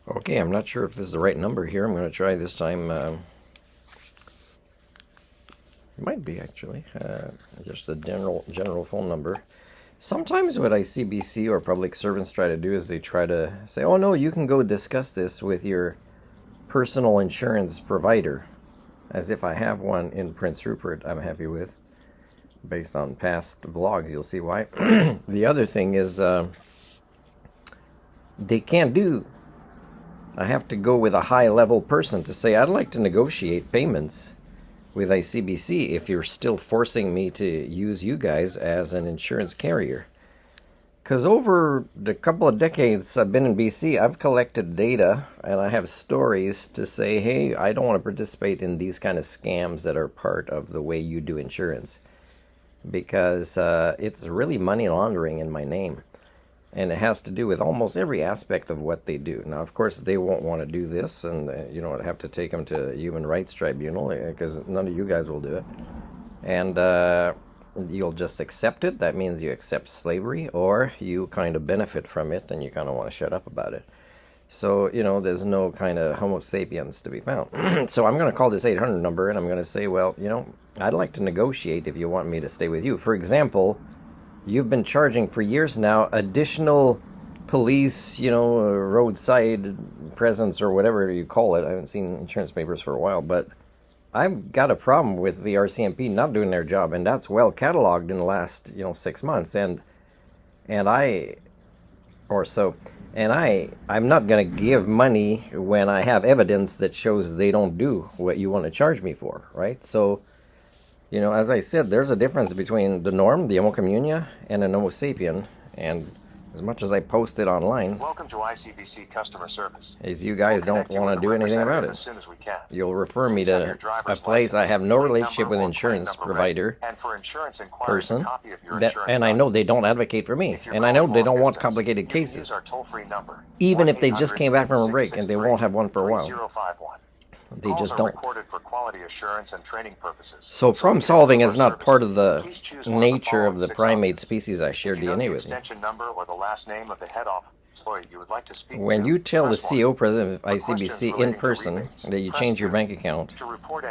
Okay, I'm not sure if this is the right number here. I'm going to try this time. It might be actually just the general phone number. Sometimes what ICBC or public servants try to do is they try to say, "Oh no, you can go discuss this with your personal insurance provider," as if I have one in Prince Rupert. I'm happy with, based on past vlogs. You'll see why. The other thing is they can't do. I have to go with a high-level person to say, I'd like to negotiate payments with ICBC if you're still forcing me to use you guys as an insurance carrier. Because over the couple of decades I've been in BC, I've collected data and I have stories to say, hey, I don't want to participate in these kind of scams that are part of the way you do insurance. Because it's really money laundering in my name. And it has to do with almost every aspect of what they do. Now, of course, they won't want to do this, and I'd have to take them to a human rights tribunal because none of you guys will do it. And you'll just accept it. That means you accept slavery, or you kind of benefit from it, and you kind of want to shut up about it. So, there's no kind of Homo sapiens to be found. So I'm going to call this 800 number, and I'm going to say, well, I'd like to negotiate if you want me to stay with you. For example, you've been charging for years now additional police, roadside presence or whatever you call it. I haven't seen insurance papers for a while, but I've got a problem with the RCMP not doing their job, and that's well cataloged in the last, 6 months, I'm not going to give money when I have evidence that shows they don't do what you want to charge me for, right? So, as I said, there's a difference between the norm, the Homo communia, and an Homo sapien. And as much as I post it online, welcome to ICBC customer service. As you guys don't want to do anything about it. As soon as we can. You'll refer me to a place I have no relationship with insurance provider and for insurance person, and I know they don't advocate for me, and I know they don't want complicated cases, even if they just came back from a break and they won't have one for a while. They just don't. For quality assurance and training purposes. So problem solving is not part of the nature of the primate species I share DNA with you. Number or the last name of the head office you would like to speak when you tell the CEO president of ICBC in person that you change your bank account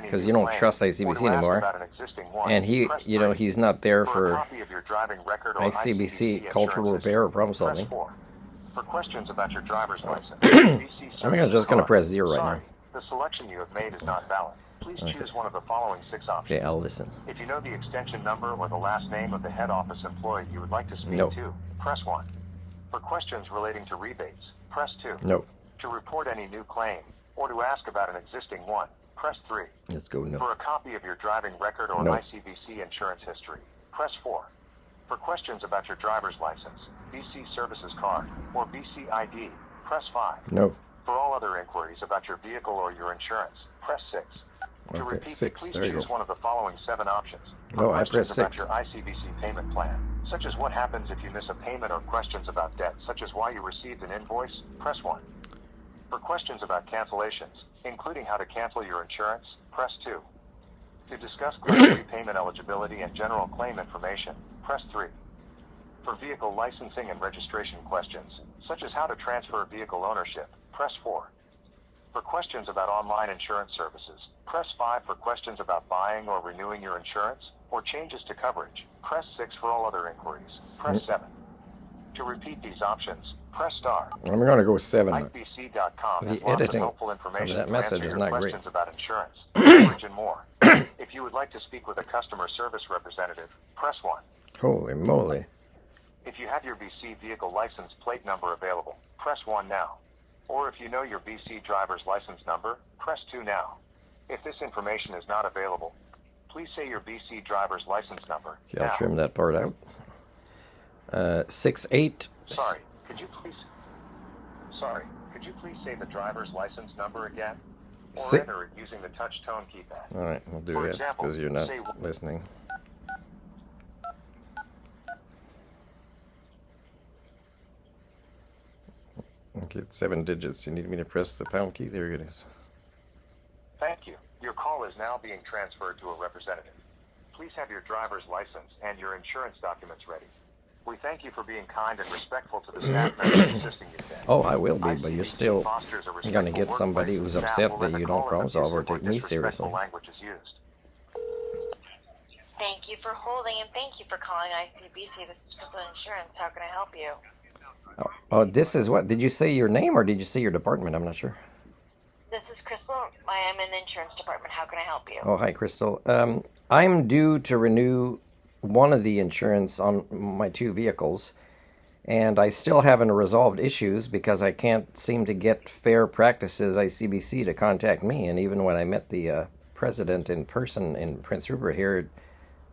because you don't trust ICBC anymore, and he's not there for ICBC cultural repair or problem solving, for questions about your driver's license. I'm just going to press 0 right now. The selection you have made is not valid. Please choose one of the following 6 options. Okay, I'll listen. If you know the extension number or the last name of the head office employee you would like to speak to, press 1. For questions relating to rebates, press 2. No. To report any new claim or to ask about an existing one, press 3. Let's go no. For a copy of your driving record or ICBC insurance history, press 4. For questions about your driver's license, BC Services Card, or BC ID, press 5. No. For all other inquiries about your vehicle or your insurance, press 6. To repeat, 6. please there you choose go. one of the following 7 options. No, I press 6. About your ICBC payment plan, such as what happens if you miss a payment or questions about debt, such as why you received an invoice, press 1. For questions about cancellations, including how to cancel your insurance, press 2. To discuss claim repayment eligibility and general claim information, press 3. For vehicle licensing and registration questions, such as how to transfer vehicle ownership, press 4. For questions about online insurance services, press 5. For questions about buying or renewing your insurance or changes to coverage, press 6. For all other inquiries, press 7. To repeat these options, press star. I'm going to go 7. IBC.com the editing of that message is not great. Questions about insurance, coverage, and more. If you would like to speak with a customer service representative, press 1. Holy moly. If you have your BC vehicle license plate number available, press 1 now. Or if you know your BC driver's license number, press 2 now. If this information is not available, please say your BC driver's license number. Okay, I'll trim that part out. 6-8. Sorry, could you please say the driver's license number again? Or enter it using the touch tone keypad. All right, we'll do it because you're not listening. Okay, it's 7 digits. You need me to press the pound key? There it is. Thank you. Your call is now being transferred to a representative. Please have your driver's license and your insurance documents ready. We thank you for being kind and respectful to the staff members assisting you today. Oh, I will be, but you're still fosters a going to respectful get somebody workplace who's and staff upset will that let you the don't call problem if solve or abusive take me disrespectful seriously. language is used. Thank you for holding and thank you for calling ICBC. This is Crystal Insurance. How can I help you? Oh, this is what? Did you say your name or did you say your department? I'm not sure. This is Crystal. I am in the insurance department. How can I help you? Oh, hi, Crystal. I'm due to renew one of the insurance on my two vehicles, and I still haven't resolved issues because I can't seem to get Fair Practices ICBC to contact me. And even when I met the president in person in Prince Rupert here,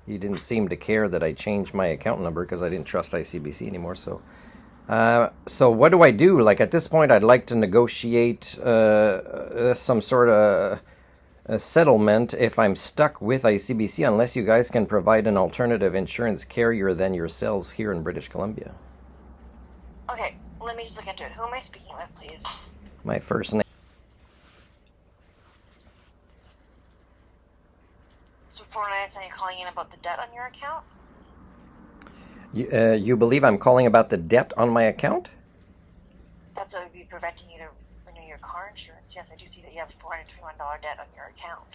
he didn't seem to care that I changed my account number because I didn't trust ICBC anymore. So what do I do? Like at this point, I'd like to negotiate some sort of a settlement if I'm stuck with ICBC, unless you guys can provide an alternative insurance carrier than yourselves here in British Columbia. Okay, let me just look into it. Who am I speaking with, please? My first name. So 497, you're calling in about the debt on your account? You believe I'm calling about the debt on my account? That's what would be preventing you to renew your car insurance. Yes, I do see that you have $421 debt on your account.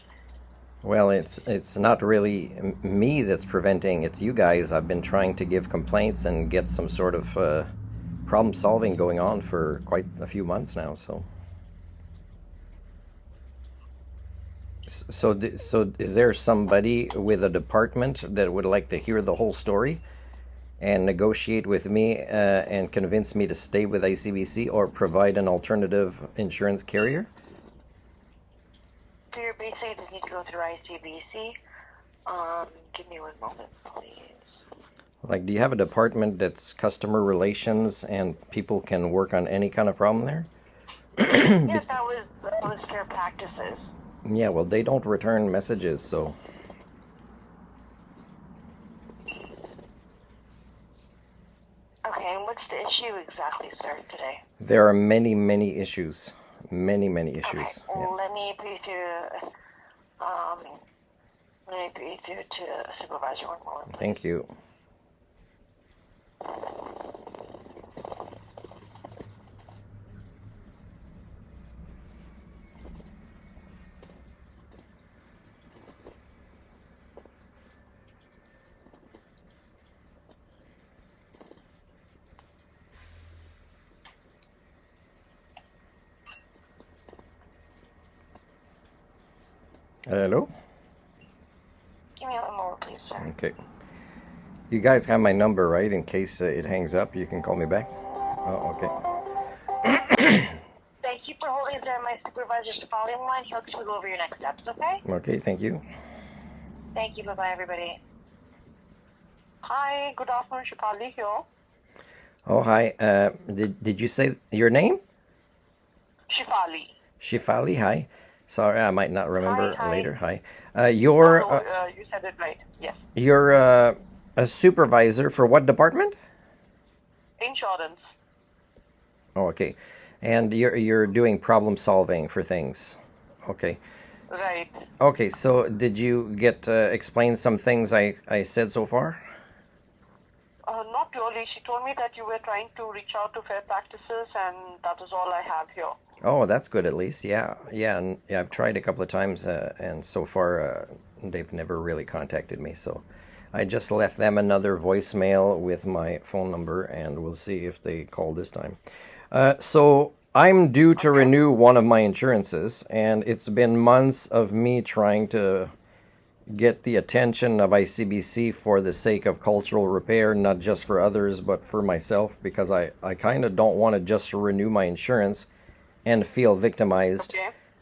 Well, it's not really me that's preventing, it's you guys. I've been trying to give complaints and get some sort of problem solving going on for quite a few months now. So is there somebody with a department that would like to hear the whole story and negotiate with me and convince me to stay with ICBC or provide an alternative insurance carrier? So you're basically just need to go through ICBC. Give me one moment, please. Like, do you have a department that's customer relations and people can work on any kind of problem there? Yes, that was Fair Practices. Yeah, well, they don't return messages, so... Okay, and what's the issue exactly, sir, today? There are many, many issues. Many, many issues. Okay, well, let me put you through, to a supervisor one moment, please. Thank you. Hello? Give me one moment, please, sir. Okay. You guys have my number, right? In case it hangs up, you can call me back. Oh, okay. Thank you for holding, sir. My supervisor's following line. He'll just go over your next steps, okay? Okay, thank you. Thank you. Bye-bye, everybody. Hi, good afternoon, Shipali here. Oh, hi. Did you say your name? Shifali. Shifali, hi. Sorry, I might not remember Hi. later. Hi. You said it right. Yes. You're a supervisor for what department? Insurance. Oh, okay. And you're doing problem solving for things. Okay. Right. Okay, so did you get explain some things I said so far? Not really. She told me that you were trying to reach out to Fair Practices, and that is all I have here. Oh, that's good at least. Yeah, and I've tried a couple of times, and so far they've never really contacted me. So I just left them another voicemail with my phone number, and we'll see if they call this time. So I'm due to renew one of my insurances, and it's been months of me trying to get the attention of ICBC for the sake of cultural repair, not just for others, but for myself, because I kind of don't want to just renew my insurance and feel victimized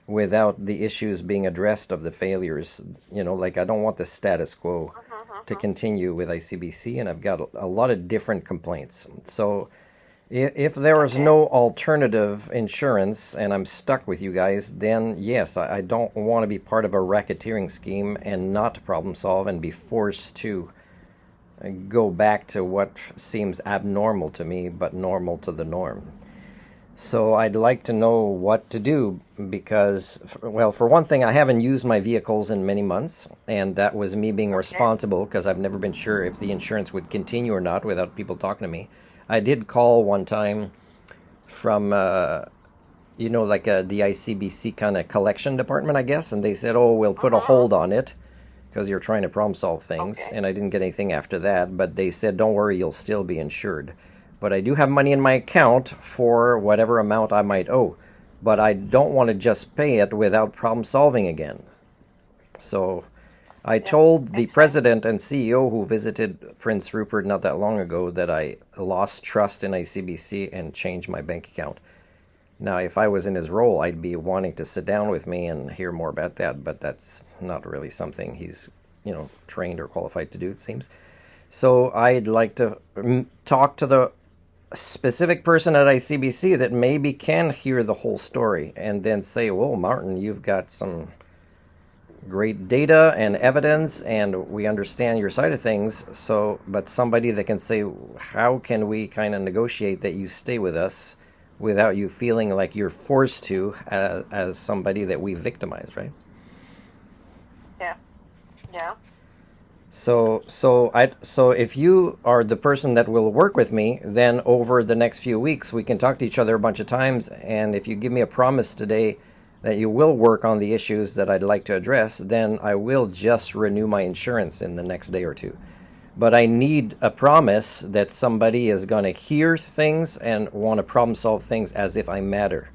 without the issues being addressed of the failures. You know, like I don't want the status quo to continue with ICBC, and I've got a lot of different complaints. So if there is no alternative insurance and I'm stuck with you guys, then yes, I don't want to be part of a racketeering scheme and not problem solve and be forced to go back to what seems abnormal to me, but normal to the norm. So I'd like to know what to do because, well, for one thing, I haven't used my vehicles in many months, and that was me being Okay. responsible because I've never been sure if the insurance would continue or not without people talking to me. I did call one time from, like the ICBC kind of collection department, I guess, and they said, "Oh, we'll put a hold on it because you're trying to problem solve things." Okay. And I didn't get anything after that, but they said, "Don't worry, you'll still be insured." But I do have money in my account for whatever amount I might owe. But I don't want to just pay it without problem solving again. So I Yeah, told the makes sense. president and CEO who visited Prince Rupert not that long ago that I lost trust in ICBC and changed my bank account. Now, if I was in his role, I'd be wanting to sit down with me and hear more about that, but that's not really something he's, trained or qualified to do, it seems. So I'd like to talk to the specific person at ICBC that maybe can hear the whole story and then say, "Well, Martin, you've got some great data and evidence and we understand your side of things." So, but somebody that can say, "How can we kind of negotiate that you stay with us without you feeling like you're forced to as somebody that we victimize," right? Yeah. Yeah. So if you are the person that will work with me, then over the next few weeks we can talk to each other a bunch of times. And if you give me a promise today that you will work on the issues that I'd like to address, then I will just renew my insurance in the next day or two. But I need a promise that somebody is going to hear things and want to problem solve things as if I matter.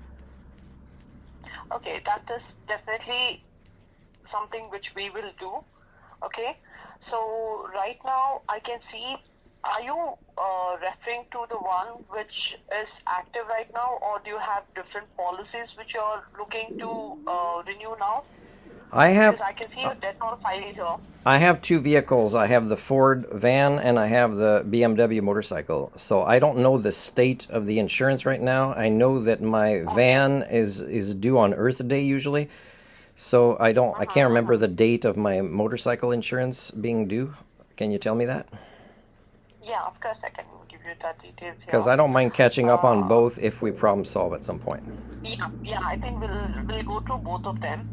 Okay, that is definitely something which we will do. Okay, so right now I can see, are you referring to the one which is active right now, or do you have different policies which you are looking to renew now? I Because have I can see your debt on file here. I have two vehicles. I have the Ford van and I have the BMW motorcycle. So I don't know the state of the insurance right now. I know that my van is due on Earth Day usually. So I can't remember the date of my motorcycle insurance being due. Can you tell me that? Yeah, of course I can give you the details Because here. I don't mind catching up on Uh, both if we problem solve at some point. yeah, I think we'll go through both of them.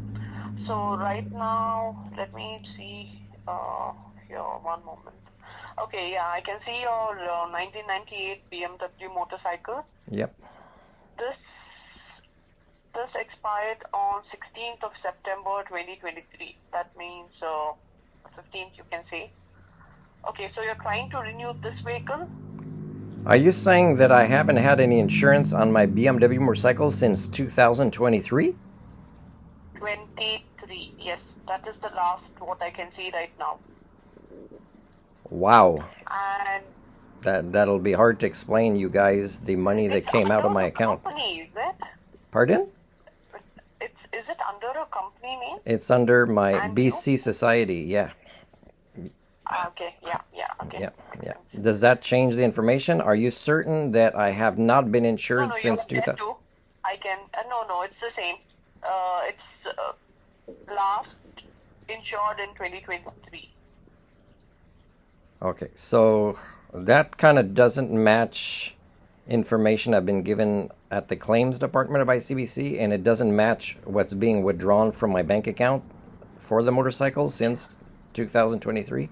So right now, let me see here, one moment. Okay, yeah, I can see your 1998 BMW motorcycle. Yep. This this expired on 16th of September 2023. That means 15th, you can say. Okay, so you're trying to renew this vehicle? Are you saying that I haven't had any insurance on my BMW motorcycle since 2023? 23. Yes, that is the last what I can see right now. Wow. And That'll be hard to explain, you guys, the money that it's came out of under my a account. company, is it? Pardon? Is it under a company name? It's under my And you? BC Society. Yeah. Okay, yeah, okay. Yeah. Makes Yeah. sense. Does that change the information? Are you certain that I have not been No, insured no, you're since there 2000? too. I can, no, it's the same. It's last insured in 2023. Okay. So that kind of doesn't match information I've been given at the claims department of ICBC, and it doesn't match what's being withdrawn from my bank account for the motorcycle since 2023.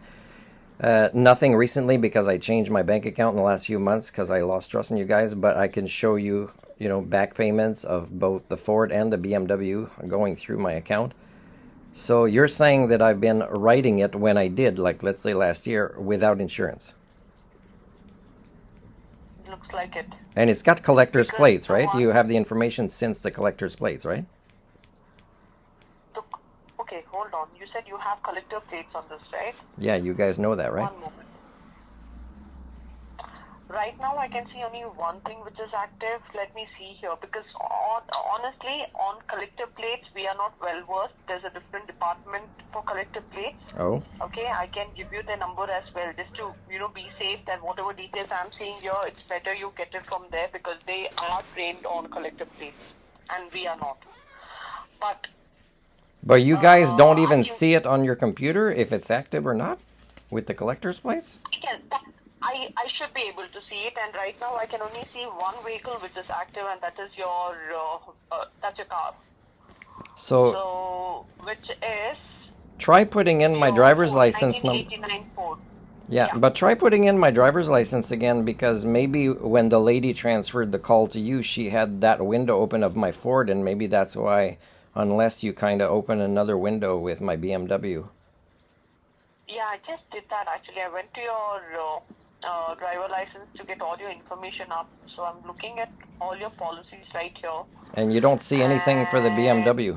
Nothing recently because I changed my bank account in the last few months because I lost trust in you guys, but I can show you, back payments of both the Ford and the BMW going through my account. So you're saying that I've been writing it when I did, like let's say last year, without insurance. Looks like it. And it's got collector's Because plates, the right? one, You have the information since the collector's plates, right? the, okay, hold on. You said you have collector plates on this, right? Yeah, you guys know that, right? One moment. Right now, I can see only one thing which is active. Let me see here, because honestly, on collector plates, we are not well versed. There's a different department for collector plates. Oh, Okay, I can give you the number as well, just to be safe that whatever details I'm seeing here, it's better you get it from there because they are trained on collector plates, and we are not. but you guys don't even I see it on your computer if it's active or not with the collector's plates? I should be able to see it, and right now I can only see one vehicle which is active, and that is that's your car. So So, which is try putting in my your driver's Ford, license number. 1989 Ford. Yeah, Yeah. but try putting in my driver's license again, because maybe when the lady transferred the call to you, she had that window open of my Ford, and maybe that's why, unless you kind of open another window with my BMW. Yeah, I just did that actually. I went to your driver license to get all your information up. So I'm looking at all your policies right here. And you don't see anything for the BMW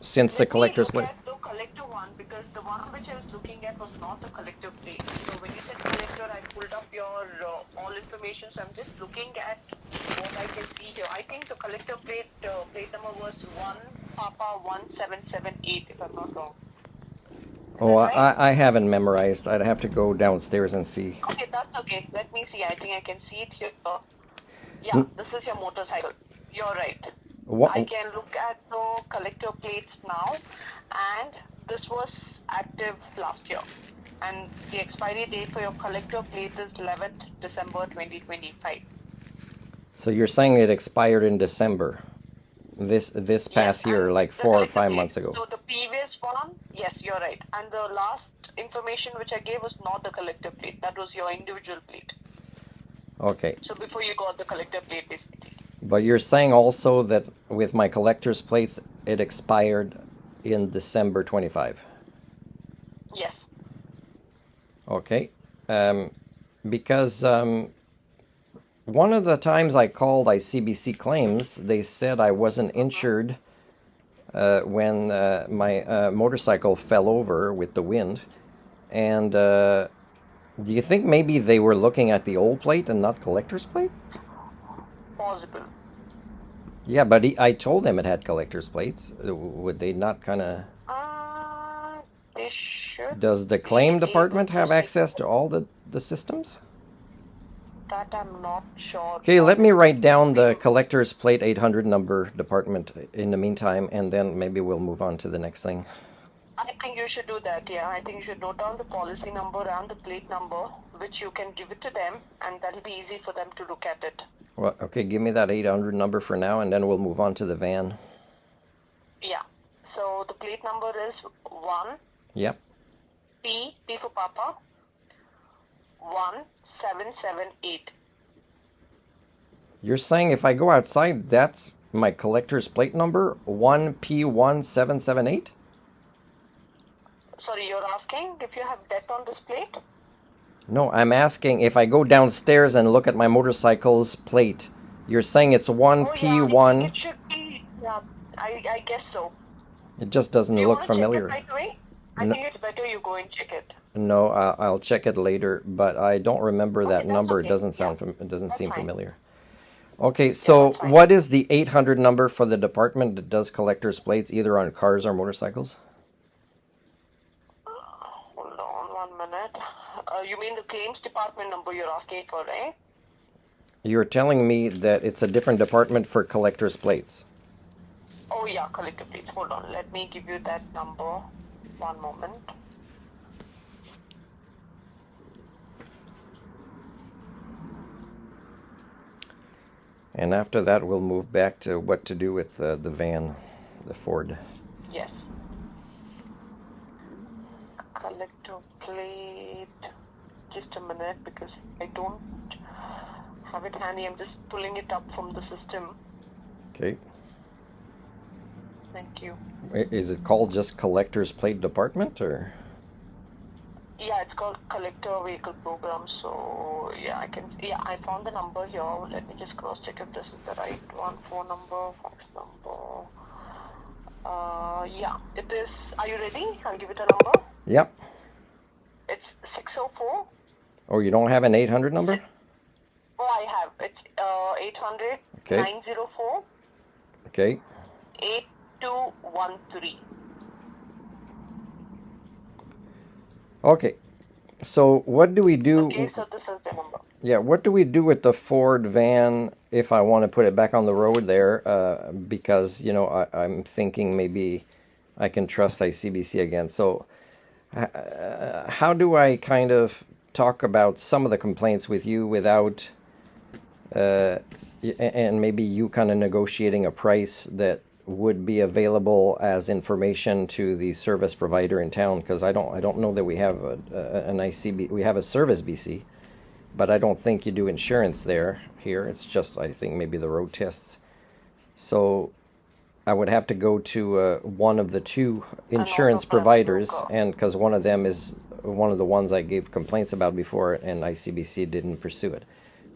since the Let me collector's look plate. at the collector one, because the one which I was looking at was not the collector plate. So when you said collector, I pulled up your all information. So I'm just looking at what I can see here. I think the collector plate number was 1 Papa 1778, if I'm not wrong. Oh, right? I haven't memorized. I'd have to go downstairs and see. Okay, that's okay. Let me see. I think I can see it here. Yeah, this is your motorcycle. You're right. What? I can look at the collector plates now, and this was active last year. And the expiry date for your collector plate is 11th December 2025. So you're saying it expired in December, this past year, and like the 4 or collector 5 plate. months ago. So the previous one, yes, you're right. And the last information which I gave was not the collector plate. That was your individual plate. Okay. So before you got the collector plate, basically. But you're saying also that with my collector's plates, it expired in December 25. Yes. Okay. Because one of the times I called ICBC claims, they said I wasn't insured when my motorcycle fell over with the wind. And do you think maybe they were looking at the old plate and not collector's plate? Possible. Yeah, but I told them it had collector's plates. Would they not kind of... They should. Does the claim department have access to all the systems? That I'm not sure. Okay, let me write down the collector's plate 800 number department in the meantime, and then maybe we'll move on to the next thing. I think you should do that, yeah. I think you should note down the policy number and the plate number, which you can give it to them, and that'll be easy for them to look at it. Well, okay, give me that 800 number for now, and then we'll move on to the van. Yeah. So the plate number is 1 Yep. P for Papa 1778. You're saying if I go outside, that's my collector's plate number, 1P1778? Sorry, you're asking if you have debt on this plate? No, I'm asking if I go downstairs and look at my motorcycle's plate. You're saying it's 1P1. It should be, yeah, I guess so. It just doesn't Do you look want to familiar. check it right away? I No. think it's better you go and check it. No, I'll check it later, but I don't remember that that's number. okay. It doesn't sound it doesn't seem familiar. Okay, so that's fine. what is the 800 number for the department that does collector's plates either on cars or motorcycles? Hold on 1 minute. You mean the claims department number you're asking for, right? You're telling me that it's a different department for collector's plates. Oh yeah, collector plates. Hold on. Let me give you that number. 1 moment. And after that, we'll move back to what to do with the van, the Ford. Yes. Collector plate. Just a minute, because I don't have it handy. I'm just pulling it up from the system. Okay. Thank you. Is it called just collector's plate department, or? Yeah, it's called Collector Vehicle Program. So yeah, I found the number here. Let me just cross check if this is the right one. Phone number, fax number. Yeah, it is. Are you ready? I'll give it a number. Yep. It's 604. Oh, you don't have an 800 number? Oh, I have. It's 800 Okay. 904 Okay. 8213. Okay. So what do we do? Okay, so this is the number. Yeah, what do we do with the Ford van if I want to put it back on the road there? Because, you know, I'm thinking maybe I can trust ICBC again. So how do I kind of talk about some of the complaints with you without, and maybe you kind of negotiating a price that would be available as information to the service provider in town, because I don't know that we have an ICB. We have a service BC, but I don't think you do insurance here. It's just, I think, maybe the road tests. So I would have to go to one of the two insurance providers, and because one of them is one of the ones I gave complaints about before, and ICBC didn't pursue it.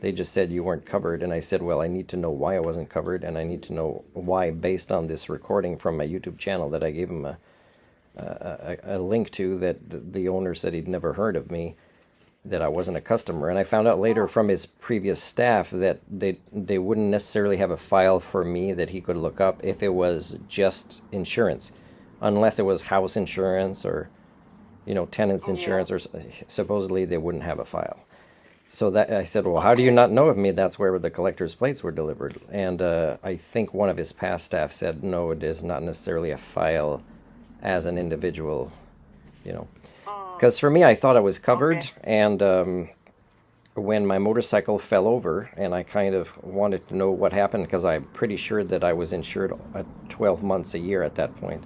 They just said you weren't covered, and I said, well, I need to know why I wasn't covered, and I need to know why, based on this recording from my YouTube channel that I gave him a link to, that the owner said he'd never heard of me, that I wasn't a customer. And I found out later from his previous staff that they wouldn't necessarily have a file for me that he could look up if it was just insurance, unless it was house insurance or, tenants insurance, or supposedly they wouldn't have a file. So that I said, well, how do you not know of me? That's where the collector's plates were delivered. And I think one of his past staff said, no, it is not necessarily a file as an individual, Because for me, I thought I was covered, okay. And when my motorcycle fell over, and I kind of wanted to know what happened, because I'm pretty sure that I was insured at 12 months a year at that point.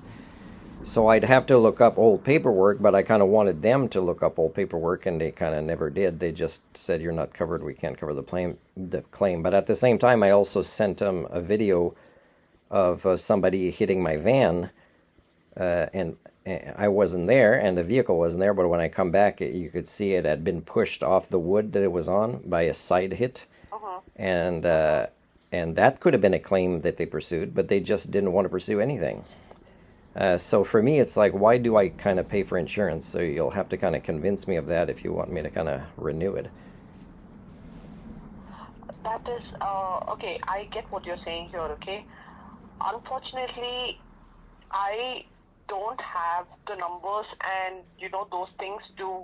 So I'd have to look up old paperwork, but I kind of wanted them to look up old paperwork, and they kind of never did. They just said, you're not covered, we can't cover the claim. But at the same time, I also sent them a video of somebody hitting my van, and I wasn't there, and the vehicle wasn't there, but when I come back, you could see it had been pushed off the wood that it was on by a side hit. And that could have been a claim that they pursued, but they just didn't want to pursue anything. So for me, it's like, why do I kind of pay for insurance? So you'll have to kind of convince me of that if you want me to kind of renew it. That is, okay, I get what you're saying here, okay? Unfortunately, I don't have the numbers and, those things to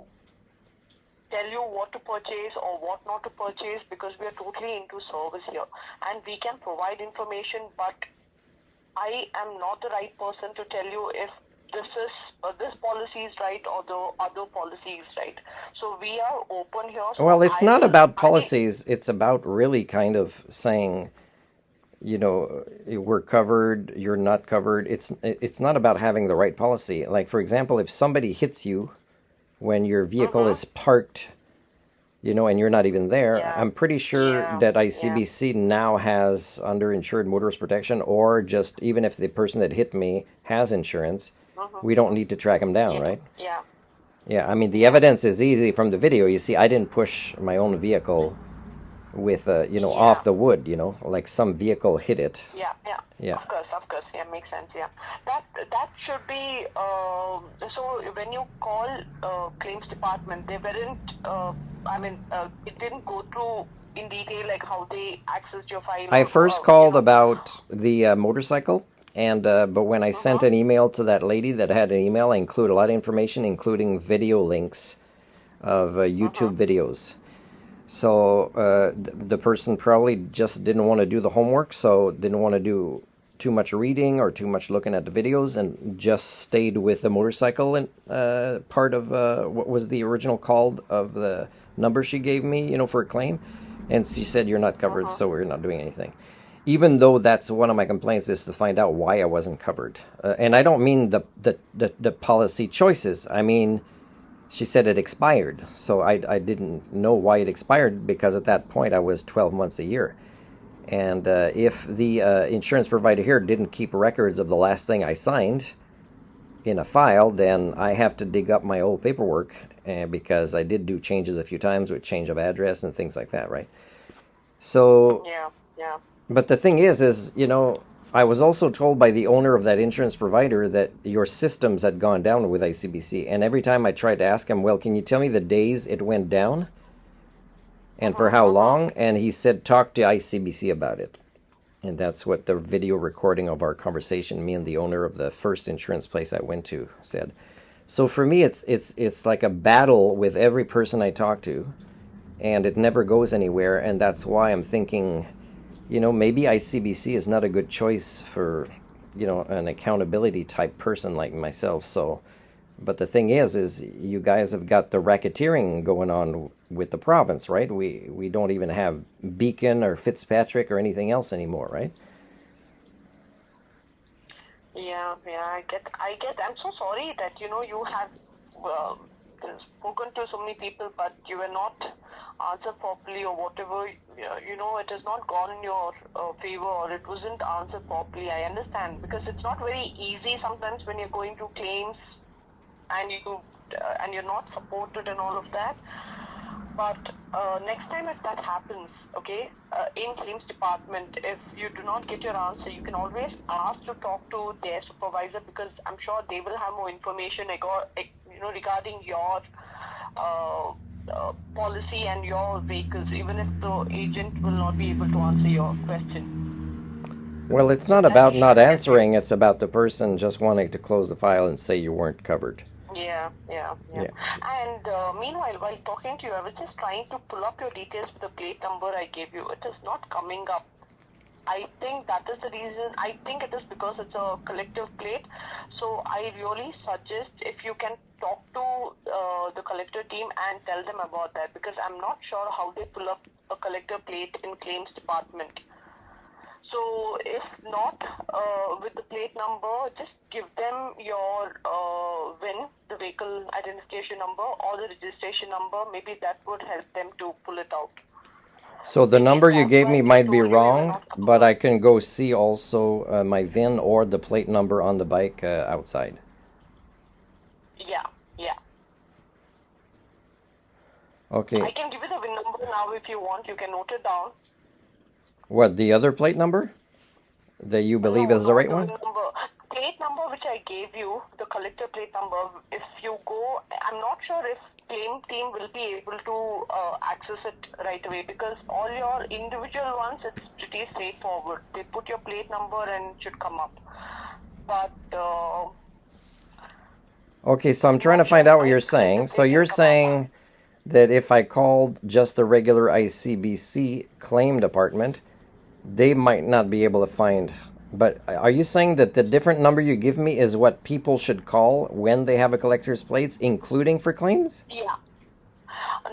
tell you what to purchase or what not to purchase, because we are totally into service here. And we can provide information, but I am not the right person to tell you if this policy is right or the other policy is right. So we are open here. So well, it's not about policies. It's about really kind of saying, we're covered, you're not covered. It's not about having the right policy. Like, for example, if somebody hits you when your vehicle is parked, and you're not even there, I'm pretty sure that ICBC now has underinsured motorist protection, or just even if the person that hit me has insurance, we don't need to track him down, right? Yeah, I mean, the evidence is easy from the video. You see, I didn't push my own vehicle with, off the wood, like some vehicle hit it. Yeah. Of course, yeah, makes sense, yeah. That should be, so when you call claims department, they weren't, it didn't go through in detail, like how they accessed your file. I first called about the motorcycle, and but when I sent an email to that lady that had an email, I include a lot of information, including video links of YouTube videos. So the person probably just didn't want to do the homework, so didn't want to do too much reading or too much looking at the videos, and just stayed with the motorcycle and part of what was the original called of the number she gave me, for a claim. And she said, you're not covered, so we're not doing anything. Even though that's one of my complaints, is to find out why I wasn't covered. And I don't mean the policy choices. I mean, she said it expired. So I didn't know why it expired, because at that point I was 12 months a year. And if the insurance provider here didn't keep records of the last thing I signed in a file, then I have to dig up my old paperwork, because I did do changes a few times with change of address and things like that, right? So, yeah. But the thing is, I was also told by the owner of that insurance provider that your systems had gone down with ICBC. And every time I tried to ask him, well, can you tell me the days it went down? And for how long? And he said, talk to ICBC about it. And that's what the video recording of our conversation, me and the owner of the first insurance place I went to, said. So for me, it's like a battle with every person I talk to, and it never goes anywhere. And that's why I'm thinking, maybe ICBC is not a good choice for, an accountability type person like myself. So But the thing is you guys have got the racketeering going on with the province, right? We don't even have Beacon or Fitzpatrick or anything else anymore, right? Yeah, I get. I'm so sorry that you have uh, spoken to so many people, but you were not answered properly or whatever. It has not gone in your favor, or it wasn't answered properly. I understand, because it's not very easy sometimes when you're going to claims and you're not supported and all of that. But next time if that happens, okay, in claims department, if you do not get your answer, you can always ask to talk to their supervisor, because I'm sure they will have more information regarding your policy and your vehicles, even if the agent will not be able to answer your question. Well, it's not about not answering, it's about the person just wanting to close the file and say you weren't covered. Yeah. And meanwhile, while talking to you, I was just trying to pull up your details with the plate number I gave you. It is not coming up. I think that is the reason. I think it is because it's a collective plate. So I really suggest if you can talk to the collector team and tell them about that, because I'm not sure how they pull up a collector plate in claims department. So if not with the plate number, just give them your VIN, the vehicle identification number, or the registration number. Maybe that would help them to pull it out. So the number you gave me might be wrong, but I can go see also my VIN or the plate number on the bike outside. Yeah. Okay. I can give you the VIN number now if you want. You can note it down. What, the other plate number that you believe is the right one? Plate number which I gave you, the collector plate number, if you go, I'm not sure if claim team will be able to access it right away, because all your individual ones, it's pretty straightforward. They put your plate number and it should come up. But okay, so I'm trying to find out what you're saying. So you're saying that if I called just the regular ICBC claim department, they might not be able to find. But are you saying that the different number you give me is what people should call when they have a collector's plates, including for claims? Yeah.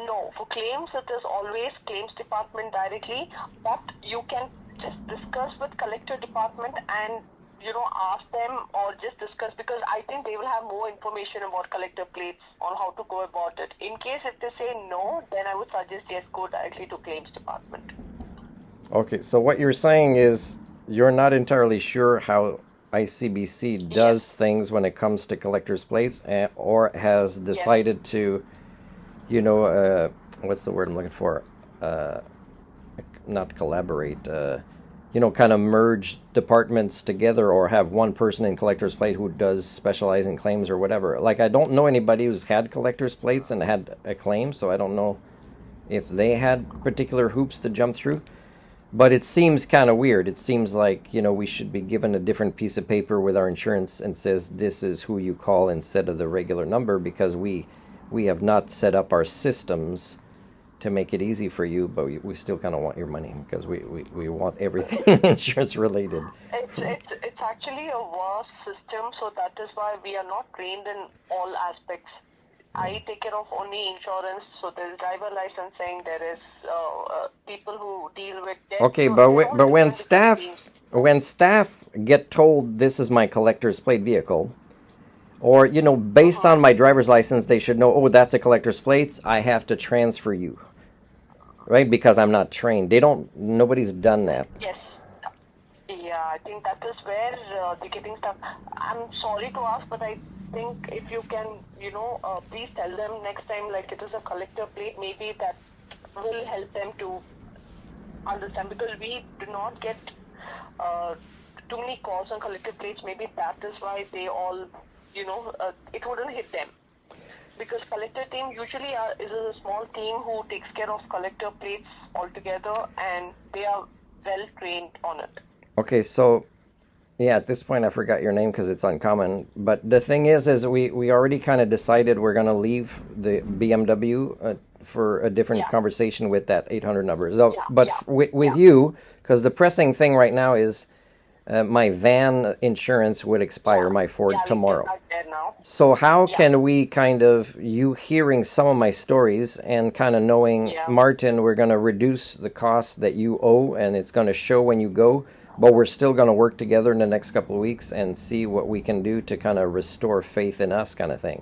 No, for claims it is always claims department directly, but you can just discuss with collector department and ask them, or just discuss, because I think they will have more information about collector plates on how to go about it. In case if they say no, then I would suggest yes, go directly to claims department. Okay, so what you're saying is you're not entirely sure how ICBC does things when it comes to collector's plates, or has decided to, what's the word I'm looking for? Not collaborate, kind of merge departments together, or have one person in collector's plate who does specialize in claims or whatever. Like, I don't know anybody who's had collector's plates and had a claim, so I don't know if they had particular hoops to jump through. But it seems kind of weird. It seems like, we should be given a different piece of paper with our insurance and says this is who you call instead of the regular number, because we have not set up our systems to make it easy for you, but we still kind of want your money, because we want everything insurance related. It's actually a vast system, so that is why we are not trained in all aspects. I take care of only insurance, so there is driver licensing, there is people who deal with debt. Okay, but when staff get told this is my collector's plate vehicle, or based on my driver's license, they should know, that's a collector's plates, I have to transfer you, right? Because I'm not trained. Nobody's done that. Yes. Yeah, I think that is where they're getting stuck. I'm sorry to ask, but I think if you can, please tell them next time, like it is a collector plate, maybe that will help them to understand, because we do not get too many calls on collector plates. Maybe that is why they all, it wouldn't hit them. Because collector team usually is a small team who takes care of collector plates altogether, and they are well trained on it. Okay, so yeah, at this point I forgot your name because it's uncommon. But the thing is we already kind of decided we're going to leave the BMW for a different conversation with that 800 number. So, with you, because the pressing thing right now is my van insurance would expire, my Ford, Yeah, we tomorrow. are there now. So how Yeah. can we kind of, you hearing some of my stories and kind of knowing, Yeah. Martin, we're going to reduce the costs that you owe and it's going to show when you go, but we're still going to work together in the next couple of weeks and see what we can do to kind of restore faith in us, kind of thing.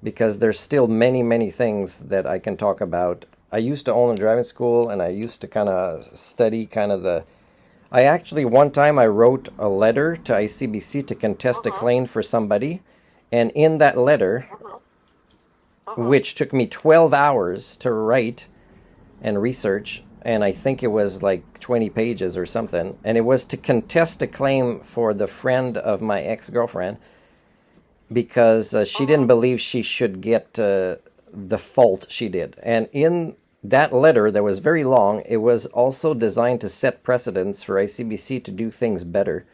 Because there's still many, many things that I can talk about. I used to own a driving school and I used to kind of study kind of I actually, one time I wrote a letter to ICBC to contest a claim for somebody. And in that letter, which took me 12 hours to write and research, and I think it was like 20 pages or something, and it was to contest a claim for the friend of my ex-girlfriend because she didn't believe she should get the fault she did. And in that letter that was very long, it was also designed to set precedents for ICBC to do things better,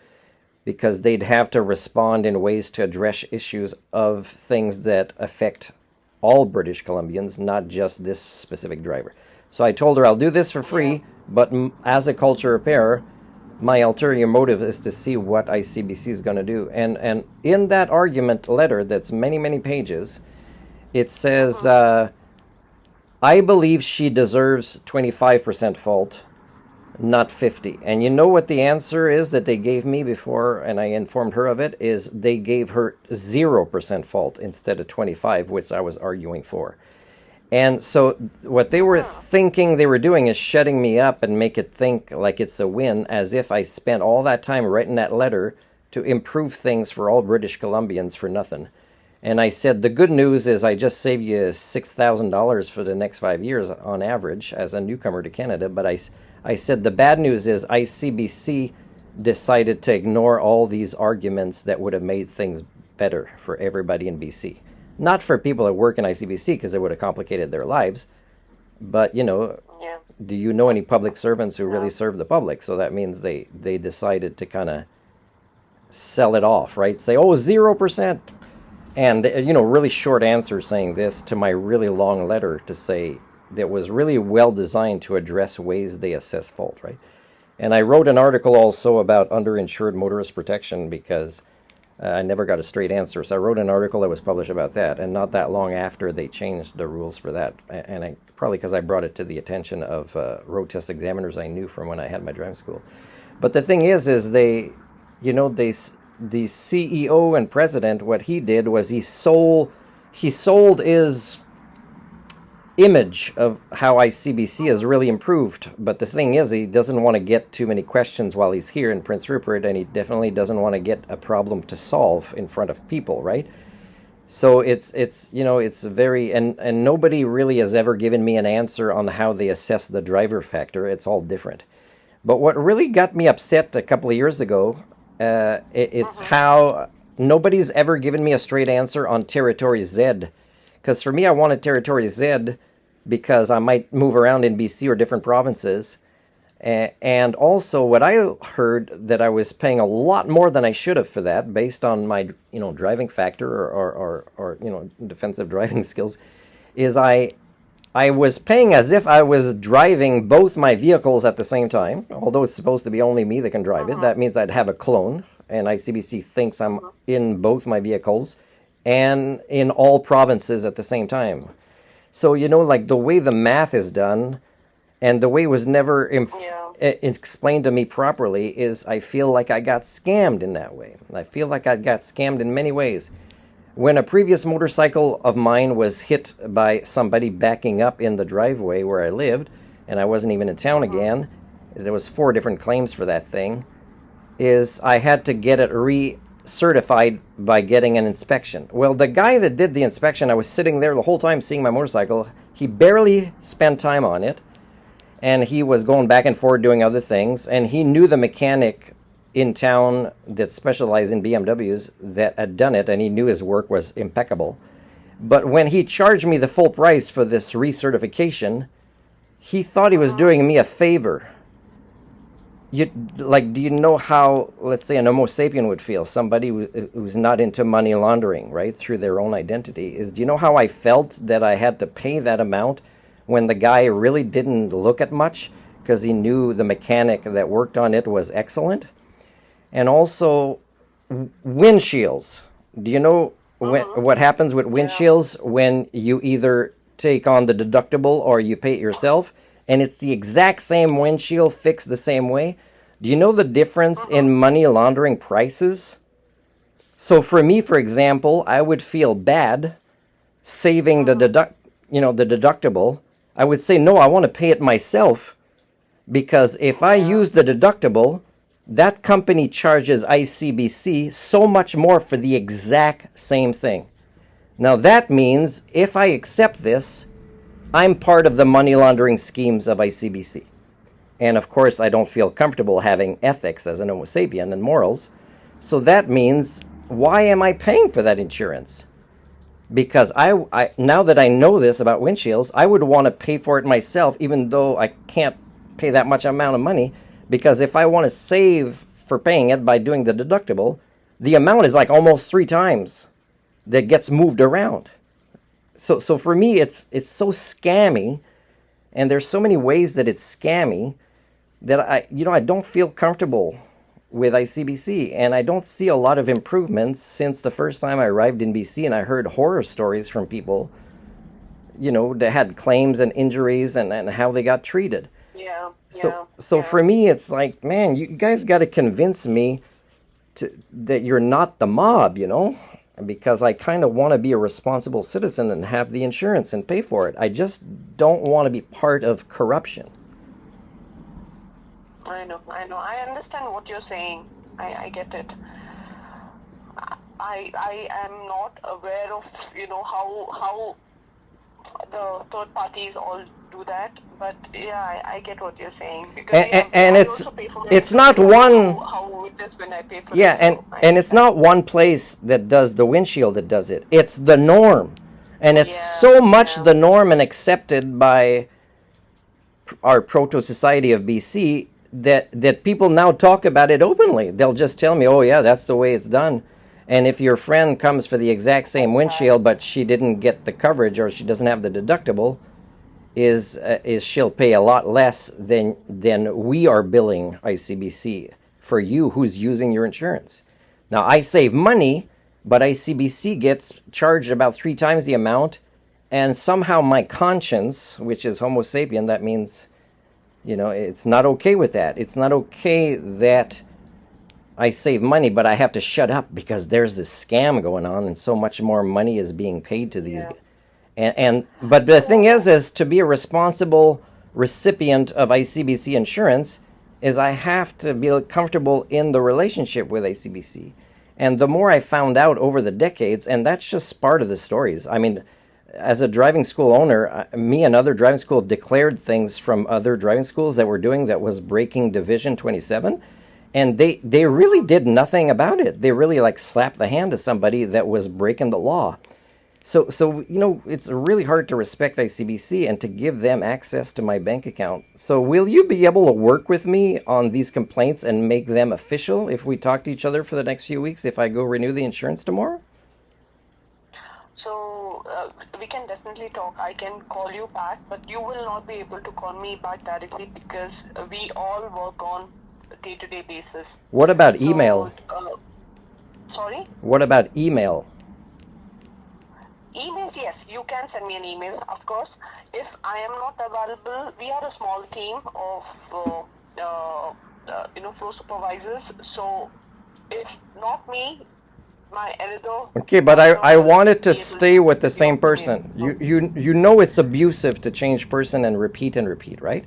because they'd have to respond in ways to address issues of things that affect all British Columbians, not just this specific driver. So I told her I'll do this for free, but as a culture repairer, my ulterior motive is to see what ICBC is going to do. And in that argument letter that's many, many pages, it says, I believe she deserves 25% fault, not 50. And you know what the answer is that they gave me before, and I informed her of it, is they gave her 0% fault instead of 25, which I was arguing for. And so what they were thinking they were doing is shutting me up and make it think like it's a win, as if I spent all that time writing that letter to improve things for all British Columbians for nothing. And I said, the good news is I just saved you $6,000 for the next 5 years on average as a newcomer to Canada. But I said the bad news is ICBC decided to ignore all these arguments that would have made things better for everybody in BC. Not for people that work in ICBC, because it would have complicated their lives. But, do you know any public servants who really serve the public? So that means they decided to kind of sell it off, right? Say, 0%. And, really short answer saying this to my really long letter to say that was really well designed to address ways they assess fault, right? And I wrote an article also about underinsured motorist protection because I never got a straight answer. So I wrote an article that was published about that, and not that long after they changed the rules for that. And probably because I brought it to the attention of road test examiners I knew from when I had my driving school. But the thing is the CEO and president, what he did was he sold his image of how ICBC has really improved. But the thing is, he doesn't want to get too many questions while he's here in Prince Rupert, and he definitely doesn't want to get a problem to solve in front of people, right? So it's very, and nobody really has ever given me an answer on how they assess the driver factor. It's all different. But what really got me upset a couple of years ago, it's how nobody's ever given me a straight answer on Territory Z. Because for me, I wanted Territory Z because I might move around in BC or different provinces. And also what I heard that I was paying a lot more than I should have for that based on my, driving factor or defensive driving skills, is I was paying as if I was driving both my vehicles at the same time, although it's supposed to be only me that can drive it. That means I'd have a clone, and ICBC thinks I'm in both my vehicles and in all provinces at the same time. So, like the way the math is done and the way it was never explained to me properly is I feel like I got scammed in that way. I feel like I got scammed in many ways. When a previous motorcycle of mine was hit by somebody backing up in the driveway where I lived, and I wasn't even in town again, there was 4 different claims for that thing, is I had to get it recertified by getting an inspection. Well, the guy that did the inspection, I was sitting there the whole time seeing my motorcycle. He barely spent time on it, and he was going back and forth doing other things, and he knew the mechanic in town that specialized in BMWs that had done it, and he knew his work was impeccable. But when he charged me the full price for this recertification, he thought he was doing me a favor. Do you know how, let's say, an Homo sapien would feel? Somebody who's not into money laundering, right, through their own identity. Do you know how I felt that I had to pay that amount when the guy really didn't look at much because he knew the mechanic that worked on it was excellent? and also windshields. Do you know what happens with windshields when you either take on the deductible or you pay it yourself, and it's the exact same windshield fixed the same way? Do you know the difference in money laundering prices? So for me, for example, I would feel bad saving the deductible. I would say, no, I want to pay it myself, because if I use the deductible, that company charges ICBC so much more for the exact same thing. Now that means if I accept this, I'm part of the money laundering schemes of ICBC. And of course, I don't feel comfortable having ethics as an Homo sapien and morals. So that means, why am I paying for that insurance? Because I now that I know this about windshields, I would want to pay for it myself, even though I can't pay that much amount of money. Because if I want to save for paying it by doing the deductible, the amount is like almost 3 times that gets moved around. So for me, it's so scammy, and there's so many ways that it's scammy that I don't feel comfortable with ICBC, and I don't see a lot of improvements since the first time I arrived in BC, and I heard horror stories from people, that had claims and injuries and how they got treated. So for me, it's like, man, you guys got to convince me that you're not the mob, because I kind of want to be a responsible citizen and have the insurance and pay for it. I just don't want to be part of corruption. I know. I understand what you're saying. I get it. I am not aware of, how the third parties all do that. But yeah, I get what you're saying. Because and it's not one. How it is when I pay for and it's not one place that does the windshield that does it. It's the norm, and it's so much the norm and accepted by our proto society of BC that people now talk about it openly. They'll just tell me, oh yeah, that's the way it's done. And if your friend comes for the exact same windshield, but she didn't get the coverage or she doesn't have the deductible, is she'll pay a lot less than we are billing ICBC for you who's using your insurance. Now I save money, but ICBC gets charged about 3 times the amount, and somehow my conscience, which is Homo sapien, that means it's not okay with that. It's not okay that I save money, but I have to shut up because there's this scam going on, and so much more money is being paid to these. But the thing is to be a responsible recipient of ICBC insurance, is I have to be comfortable in the relationship with ICBC. And the more I found out over the decades, and that's just part of the stories. I mean, as a driving school owner, me and other driving school declared things from other driving schools that were doing that was breaking Division 27, and they really did nothing about it. They really slapped the hand of somebody that was breaking the law. So it's really hard to respect ICBC and to give them access to my bank account. So will you be able to work with me on these complaints and make them official if we talk to each other for the next few weeks, if I go renew the insurance tomorrow? We can definitely talk. I can call you back, but you will not be able to call me back directly because we all work on a day-to-day basis. What about email? Sorry? What about email? Emails, yes. You can send me an email, of course. If I am not available, we are a small team of, flow supervisors. So if not me, my editor. Okay, but I wanted to stay with the same person. You know it's abusive to change person and repeat, right?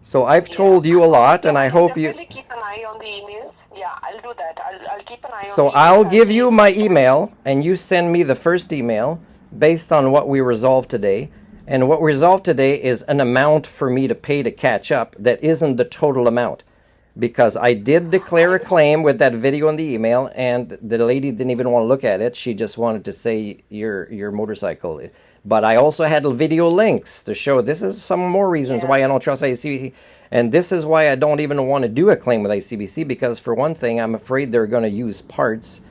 So I've told you a lot, and I hope you. Really keep an eye on the emails. Yeah, I'll do that. I'll keep an eye on. So I'll give you my email, and you send me the first email based on what we resolved today. And what we resolved today is an amount for me to pay to catch up that isn't the total amount. Because I did declare a claim with that video in the email, and the lady didn't even want to look at it. She just wanted to say your motorcycle. But I also had video links to show this is some more reasons why I don't trust ICBC. And this is why I don't even want to do a claim with ICBC, because for one thing, I'm afraid they're going to use parts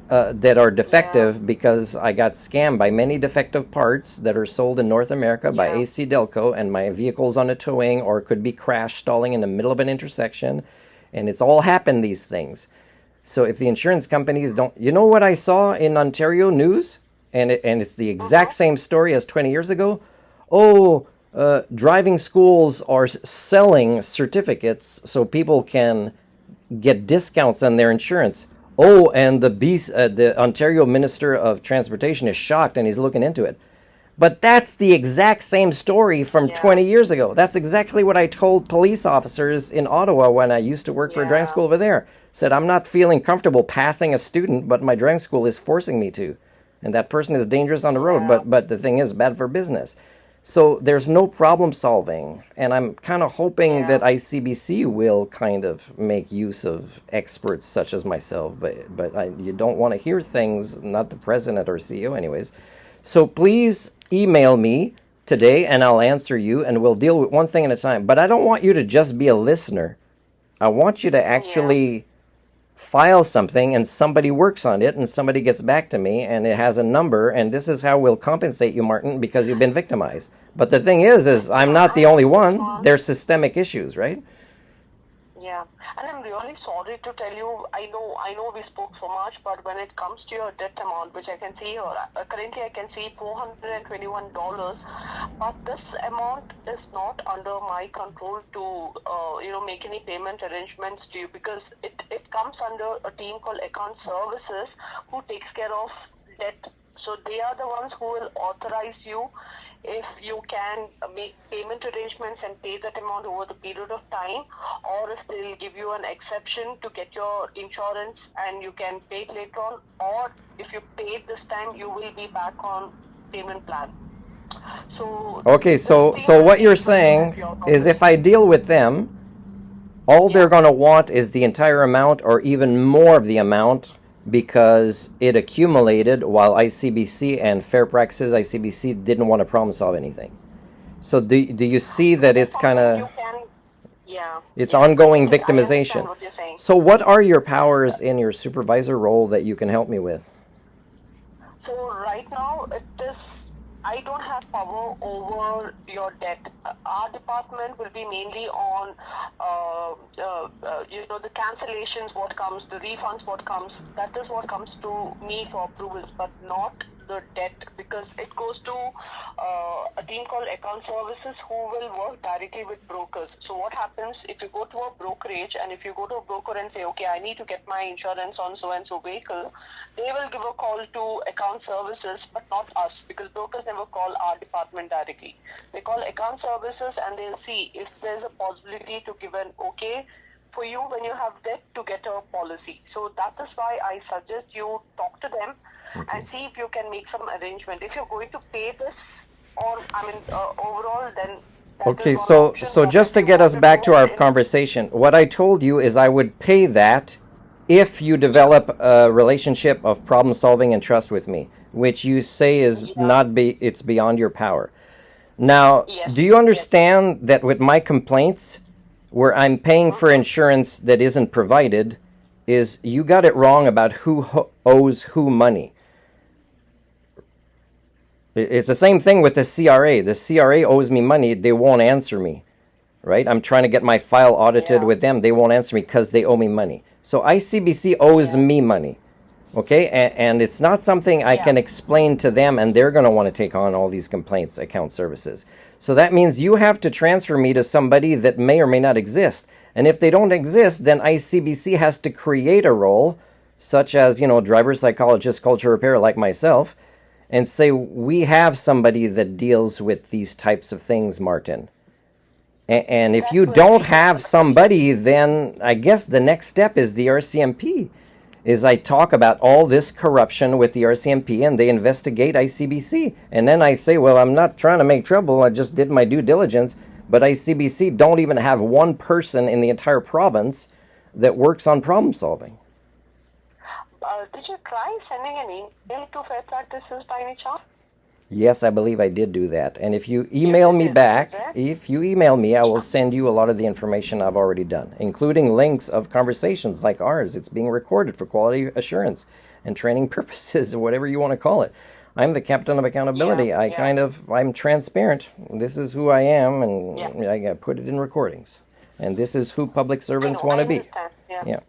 that are defective, because I got scammed by many defective parts that are sold in North America by AC Delco, and my vehicle's on a towing or could be crash stalling in the middle of an intersection. And it's all happened, these things. So if the insurance companies don't... You know what I saw in Ontario news? And it's the exact same story as 20 years ago. Oh, driving schools are selling certificates so people can get discounts on their insurance. Oh, and the Ontario Minister of Transportation is shocked and he's looking into it. But that's the exact same story from 20 years ago. That's exactly what I told police officers in Ottawa when I used to work for a driving school over there. Said, I'm not feeling comfortable passing a student, but my driving school is forcing me to. And that person is dangerous on the road, but the thing is bad for business. So there's no problem solving. And I'm kind of hoping that ICBC will kind of make use of experts such as myself. But you don't want to hear things, not the president or CEO anyways. So please email me today and I'll answer you and we'll deal with one thing at a time. But I don't want you to just be a listener. I want you to actually file something and somebody works on it and somebody gets back to me and it has a number and this is how we'll compensate you, Martin, because you've been victimized. But the thing is I'm not the only one. There's systemic issues, right? Yeah, and I'm really sorry to tell you, I know we spoke so much, but when it comes to your debt amount, which I can see here, currently I can see $421, but this amount is not under my control to, make any payment arrangements to you because it comes under a team called Account Services who takes care of debt. So they are the ones who will authorize you if you can make payment arrangements and pay that amount over the period of time, or if they'll give you an exception to get your insurance and you can pay it later on, or if you pay it this time, you will be back on payment plan. So okay, so what you're saying is if I deal with them, all they're going to want is the entire amount or even more of the amount because it accumulated while ICBC and Fair Practices ICBC didn't want to problem solve anything. So do you see that it's kind of it's ongoing victimization. So what are your powers in your supervisor role that you can help me with? So right now I don't have power over your debt. Our department will be mainly on, the cancellations, what comes, the refunds, what comes. That is what comes to me for approvals, but not the debt because it goes to a team called Account Services who will work directly with brokers. So what happens if you go to a brokerage and if you go to a broker and say, okay, I need to get my insurance on so-and-so vehicle, they will give a call to Account Services, but not us because brokers never call our department directly. They call Account Services and they'll see if there's a possibility to give an okay for you when you have debt to get a policy. So that is why I suggest you talk to them and see if you can make some arrangement. If you're going to pay this or, overall, then... Okay, so just to get us back to our conversation, what I told you is I would pay that if you develop a relationship of problem solving and trust with me, which you say is it's beyond your power. Now, do you understand that with my complaints, where I'm paying for insurance that isn't provided, is you got it wrong about who owes who money. It's the same thing with the CRA. The CRA owes me money. They won't answer me, right? I'm trying to get my file audited with them. They won't answer me because they owe me money. So ICBC owes me money, okay? And it's not something I can explain to them, and they're going to want to take on all these complaints, Account Services. So that means you have to transfer me to somebody that may or may not exist. And if they don't exist, then ICBC has to create a role, such as, driver psychologist, culture repair like myself, and say, we have somebody that deals with these types of things, Martin. And if you don't have somebody, then I guess the next step is the RCMP. Is I talk about all this corruption with the RCMP and they investigate ICBC. And then I say, well, I'm not trying to make trouble. I just did my due diligence. But ICBC don't even have one person in the entire province that works on problem solving. Did you try sending an email to Fair Practices by any chance? Yes, I believe I did do that. And if you email me back, I will send you a lot of the information I've already done, including links of conversations like ours. It's being recorded for quality assurance and training purposes, or whatever you want to call it. I'm the captain of accountability. I'm transparent. This is who I am, and I put it in recordings. And this is who public I servants know, want I to be. understand. Yeah. Yeah.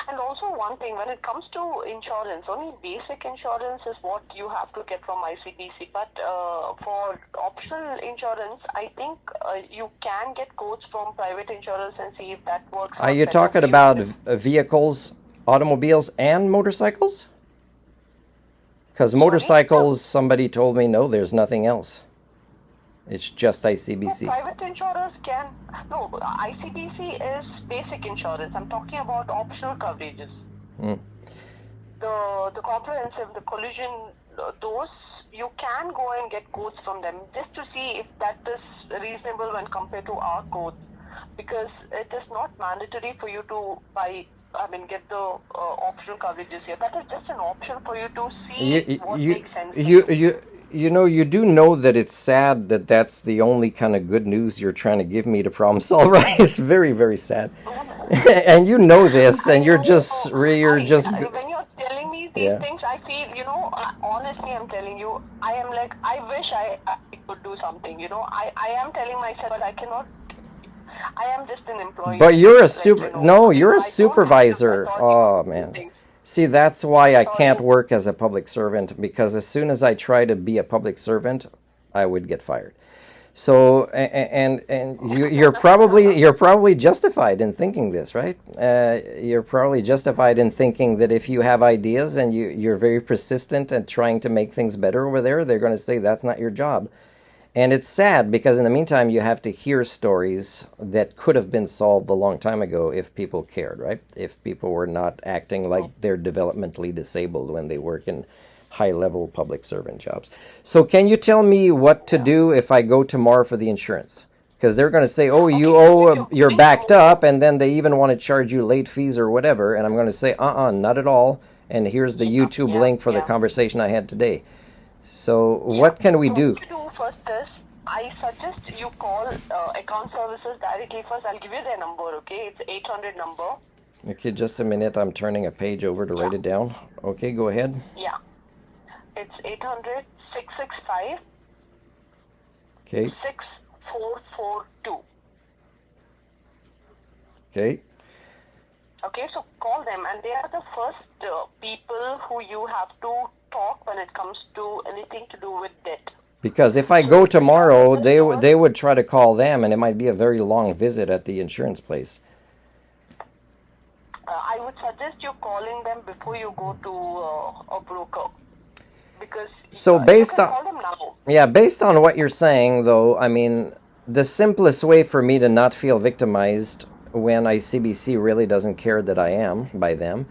And also one thing, when it comes to insurance, only basic insurance is what you have to get from ICBC. But for optional insurance, I think you can get quotes from private insurers and see if that works Are out you better talking for you. about vehicles, automobiles, and motorcycles? Because motorcycles, somebody told me, no, there's nothing else. It's just No, ICBC. private insurers can. No, ICBC is basic insurance. I'm talking about optional coverages. Mm. The comprehensive, the collision, those you can go and get quotes from them just to see if that is reasonable when compared to our quotes, because it is not mandatory for you to get the optional coverages here. That is just an option for you to see what makes sense. You do know that it's sad that that's the only kind of good news you're trying to give me to problem solve, right? It's very, very sad. And you know this, and you're just. When you're telling me these things, I feel, honestly, I'm telling you, I am like, I wish I could do something, I am telling myself, but I cannot. I am just an employee. But you're a you're a supervisor. Oh, man. See, that's why I can't work as a public servant, because as soon as I try to be a public servant, I would get fired. So, and you're probably justified in thinking this, right? You're probably justified in thinking that if you have ideas and you're very persistent at trying to make things better over there, they're going to say that's not your job. And it's sad because in the meantime, you have to hear stories that could have been solved a long time ago if people cared, right? If people were not acting like they're developmentally disabled when they work in high-level public servant jobs. So can you tell me what to do if I go tomorrow for the insurance? Because they're going to say, oh, you're backed up, and then they even want to charge you late fees or whatever. And I'm going to say, not at all. And here's the YouTube link for the conversation I had today. So what can we do? What to do first is, I suggest you call account services directly first. I'll give you their number, okay? It's 800 number. Okay, just a minute. I'm turning a page over to write it down. Okay, go ahead. Yeah. It's 800-665. Okay. 6442. Okay. Okay, so call them, and they are the first people who you have to talk when it comes to anything to do with debt. Because if I go tomorrow, they would try to call them, and it might be a very long visit at the insurance place. I would suggest you calling them before you go to a broker. Because based on call them now. Yeah, based on what you're saying, though, I mean, the simplest way for me to not feel victimized when ICBC really doesn't care that I am by them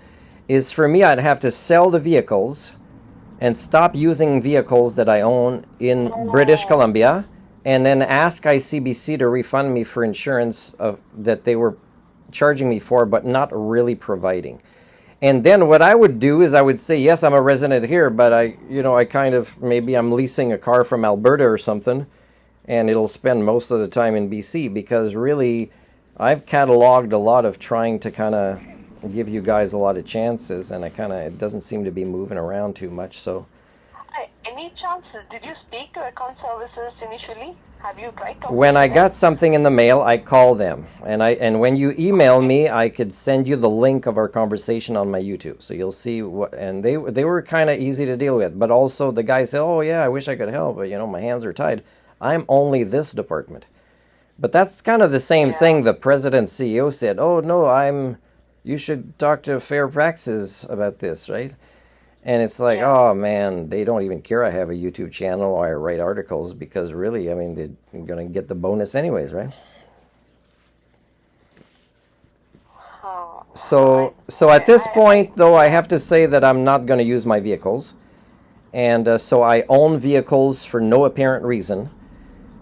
is for me, I'd have to sell the vehicles and stop using vehicles that I own in British Columbia, and then ask ICBC to refund me for insurance that they were charging me for, but not really providing. And then what I would do is I would say, yes, I'm a resident here, but I kind of, maybe I'm leasing a car from Alberta or something, and it'll spend most of the time in BC, because really I've cataloged a lot of trying to kind of give you guys a lot of chances, and it doesn't seem to be moving around too much. So, any chance, did you speak to account services initially? Have you tried to? When I got something in the mail, I call them, and when you email me, I could send you the link of our conversation on my YouTube, so you'll see what. And they were kind of easy to deal with, but also the guy said, "Oh yeah, I wish I could help, but my hands are tied. I'm only this department." But that's kind of the same thing the president CEO said. "Oh no, you should talk to Fair Practices about this, right?" And it's like, oh man, they don't even care I have a YouTube channel or I write articles, because really, I mean, they're going to get the bonus anyways, right? So at this point, though, I have to say that I'm not going to use my vehicles. And so I own vehicles for no apparent reason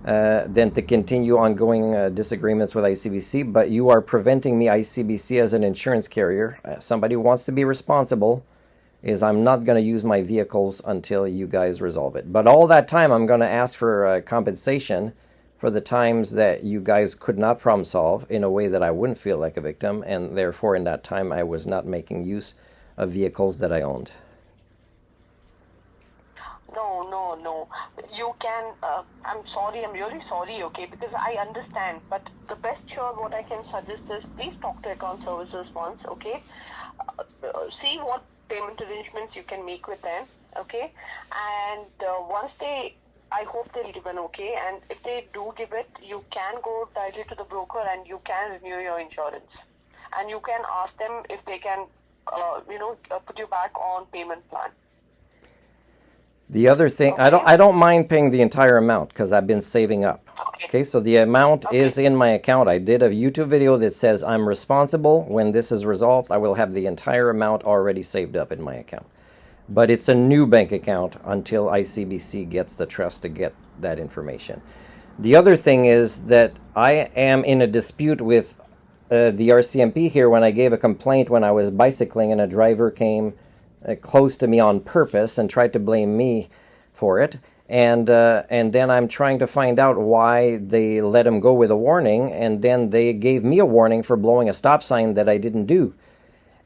than to continue ongoing disagreements with ICBC. But you are preventing me, ICBC, as an insurance carrier. Somebody who wants to be responsible, is I'm not going to use my vehicles until you guys resolve it. But all that time, I'm going to ask for compensation for the times that you guys could not problem solve in a way that I wouldn't feel like a victim, and therefore in that time I was not making use of vehicles that I owned. No. You can, I'm sorry, I'm really sorry, okay, because I understand. But the best sure what I can suggest is please talk to account services once, okay? See what payment arrangements you can make with them, okay? And once I hope they'll give an okay. And if they do give it, you can go directly to the broker and you can renew your insurance. And you can ask them if they can, put you back on payment plan. The other thing, Okay. I don't mind paying the entire amount because I've been saving up. Okay, so the amount is in my account. I did a YouTube video that says I'm responsible. When this is resolved, I will have the entire amount already saved up in my account. But it's a new bank account until ICBC gets the trust to get that information. The other thing is that I am in a dispute with the RCMP here when I gave a complaint when I was bicycling and a driver came close to me on purpose and tried to blame me for it. And then I'm trying to find out why they let him go with a warning, and then they gave me a warning for blowing a stop sign that I didn't do.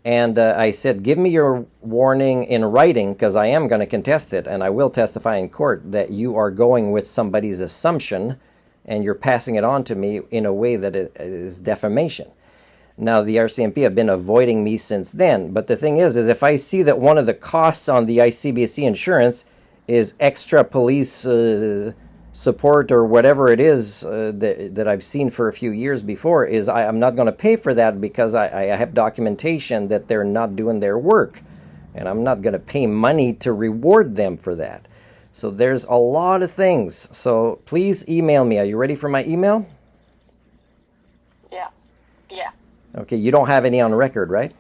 And I said, give me your warning in writing, because I am going to contest it, and I will testify in court that you are going with somebody's assumption, and you're passing it on to me in a way that it is defamation. Now, the RCMP have been avoiding me since then, but the thing is if I see that one of the costs on the ICBC insurance is extra police support or whatever it is that I've seen for a few years before, I'm not going to pay for that because I have documentation that they're not doing their work, and I'm not going to pay money to reward them for that. So there's a lot of things. So please email me. Are you ready for my email? Yeah. Okay, you don't have any on record, right?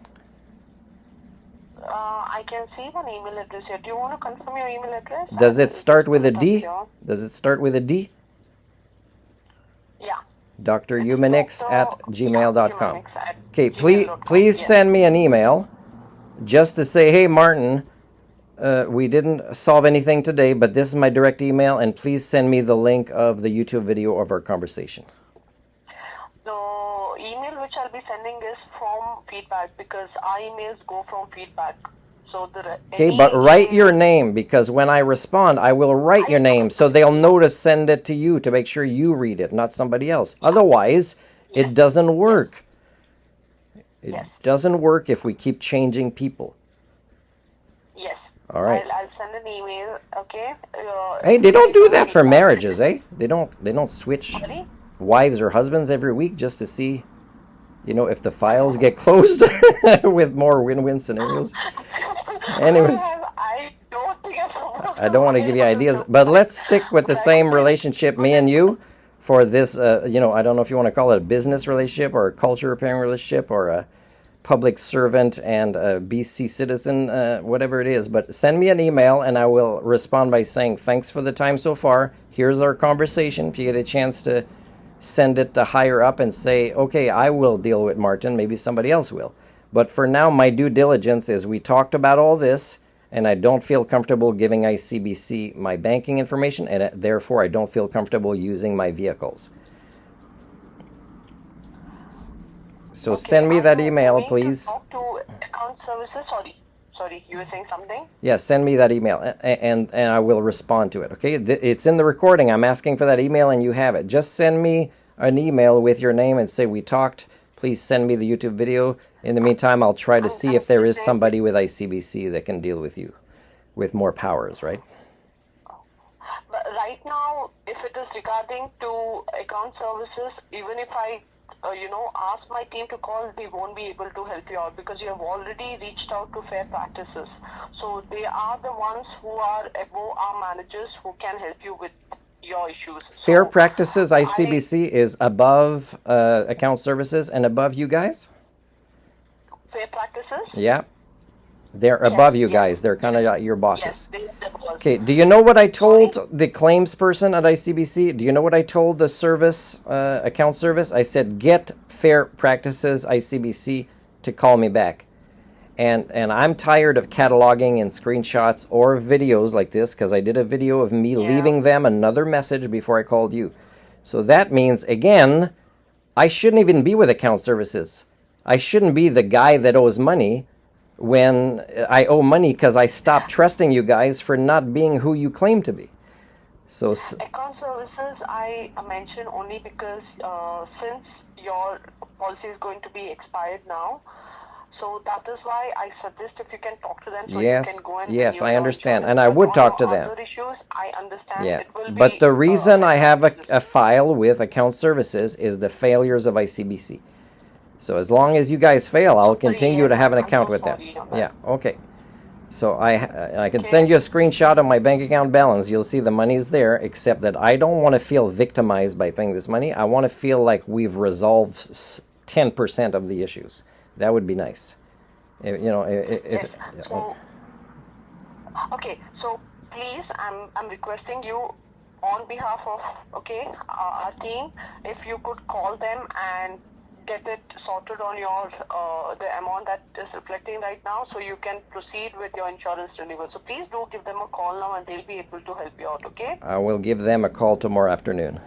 I can see one email address here. Do you want to confirm your email address? Does it start with a D? Sure. Does it start with a D? Yeah. drhumanix@gmail.com. Okay, gmail.com, please yeah. send me an email just to say, hey, Martin, we didn't solve anything today, but this is my direct email, and please send me the link of the YouTube video of our conversation. The email which I'll be sending is from feedback because our emails go from feedback. So Okay, but write your name, because when I respond, I will write your name so they'll know to send it to you to make sure you read it, not somebody else. Otherwise, it doesn't work. It doesn't work if we keep changing people. Yes. All right. I'll send an email, okay? Hey, they don't do that for marriages, eh? They don't switch Sorry? wives or husbands every week just to see, if the files get closed with more win-win scenarios. Anyways, I don't think I don't want to give you ideas, but let's stick with the same relationship, me and you, for this, I don't know if you want to call it a business relationship or a culture repairing relationship or a public servant and a BC citizen, whatever it is. But send me an email and I will respond by saying, thanks for the time so far. Here's our conversation. If you get a chance to send it to higher up and say, okay, I will deal with Martin, maybe somebody else will. But for now, my due diligence is we talked about all this, and I don't feel comfortable giving ICBC my banking information, and therefore I don't feel comfortable using my vehicles. So send me that email, please. Talk to account services. Sorry, you were saying something? Yeah, send me that email, and I will respond to it, okay? It's in the recording. I'm asking for that email, and you have it. Just send me an email with your name and say we talked. Please send me the YouTube video. In the meantime, I'll try to see if there is somebody with ICBC that can deal with you with more powers, right? But right now, if it is regarding to account services, even if I, ask my team to call, they won't be able to help you out because you have already reached out to Fair Practices. So they are the ones who are above our managers who can help you with your issues. Fair Practices, ICBC, is above account services and above you guys? Fair Practices? Yeah. They're above you guys. They're kind of your bosses. Yes, they above. Okay, do you know what I told the claims person at ICBC? Do you know what I told the service, account service? I said, get Fair Practices ICBC to call me back. And I'm tired of cataloging and screenshots or videos like this because I did a video of me leaving them another message before I called you. So that means, again, I shouldn't even be with account services. I shouldn't be the guy that owes money. when I owe money because I stopped trusting you guys for not being who you claim to be. So Account services I mention only because since your policy is going to be expired now, so that is why I suggest if you can talk to them so yes, you can go and yes, renew I your understand, insurance. and I But would on talk your to them. other issues, I understand Yeah, it will but be the reason I have a account file with account services is the failures of ICBC. So as long as you guys fail, I'll continue yes, to have an I'm account so with them. sorry on that. Yeah, okay. So I can Okay. send you a screenshot of my bank account balance. You'll see the money's there, except that I don't want to feel victimized by paying this money. I want to feel like we've resolved 10% of the issues. That would be nice. If Yes. So, okay. So please, I'm requesting you on behalf of our team, if you could call them and get it sorted on your the amount that is reflecting right now, so you can proceed with your insurance renewal. So please do give them a call now, and they'll be able to help you out. Okay? I will give them a call tomorrow afternoon.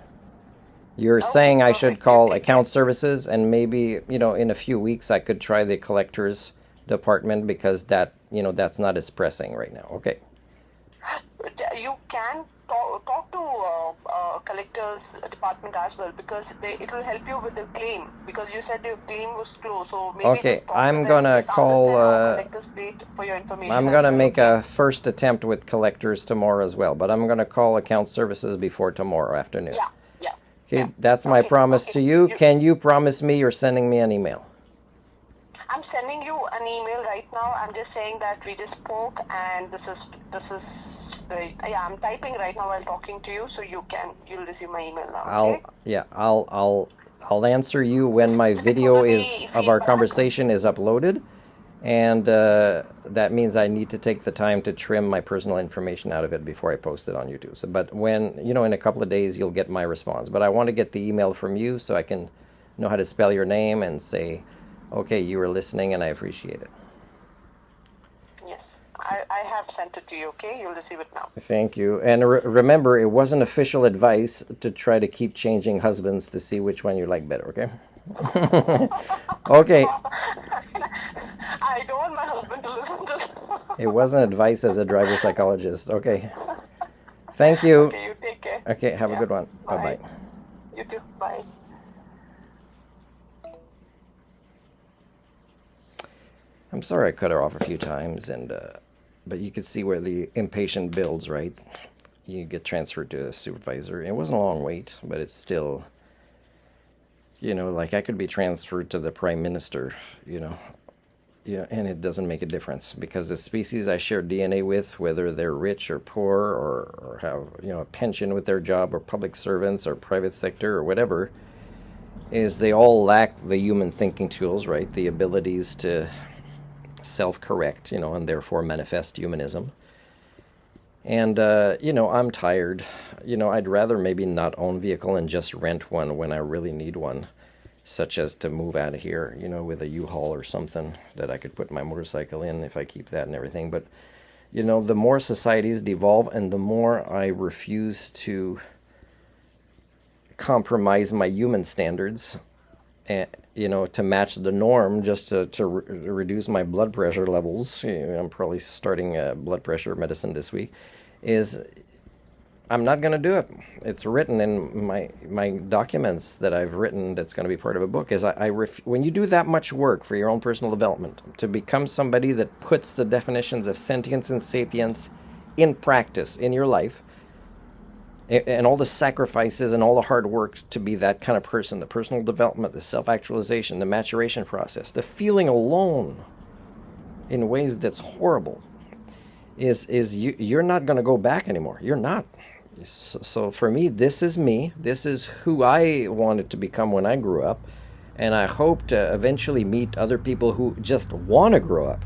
You're Okay, saying I should perfect. call You take account services, and maybe in a few weeks I could try the collectors department because that's not as pressing right now. Okay. You can talk to collectors department as well, because it will help you with the claim, because you said your claim was closed. So maybe Okay, just talk to I'm them, gonna just call. understand how collectors paid for your information. I'm as gonna well, make okay? a first attempt with collectors tomorrow as well, but I'm gonna call account services before tomorrow afternoon. Yeah, yeah. Okay, Yeah. that's my Okay, promise okay. to you. Can you promise me you're sending me an email? I'm sending you an email right now. I'm just saying that we just spoke, and this is I'm typing right now while talking to you, so you'll receive my email now. Okay? I'll answer you when my video of our conversation is uploaded, and that means I need to take the time to trim my personal information out of it before I post it on YouTube. So, but when in a couple of days you'll get my response. But I want to get the email from you so I can know how to spell your name and say, okay, you were listening and I appreciate it. Yes, I have sent it to you. Okay, you'll receive it now. Thank you. And remember, it wasn't official advice to try to keep changing husbands to see which one you like better, okay? Okay. I don't want my husband to listen to this. It wasn't advice as a driver psychologist. Okay. Thank you. Okay, you take care. Okay, have a good one. Bye. Bye-bye. You too. Bye. I'm sorry I cut her off a few times, but you could see where the impatient builds, right? You get transferred to a supervisor. It wasn't a long wait, but it's still, like I could be transferred to the prime minister, and it doesn't make a difference because the species I share DNA with, whether they're rich or poor or have, a pension with their job or public servants or private sector or whatever, is they all lack the human thinking tools, right? The abilities to self-correct, and therefore manifest humanism. And, I'm tired. I'd rather maybe not own a vehicle and just rent one when I really need one, such as to move out of here, with a U-Haul or something that I could put my motorcycle in if I keep that and everything. But, the more societies devolve and the more I refuse to compromise my human standards, to match the norm just to reduce my blood pressure levels. I'm probably starting blood pressure medicine this week. I'm not going to do it. It's written in my documents that I've written that's going to be part of a book. When you do that much work for your own personal development, to become somebody that puts the definitions of sentience and sapience in practice in your life, and all the sacrifices and all the hard work to be that kind of person, the personal development, the self-actualization, the maturation process, the feeling alone in ways that's horrible, you're not going to go back anymore. You're not. So for me, this is me. This is who I wanted to become when I grew up. And I hope to eventually meet other people who just want to grow up.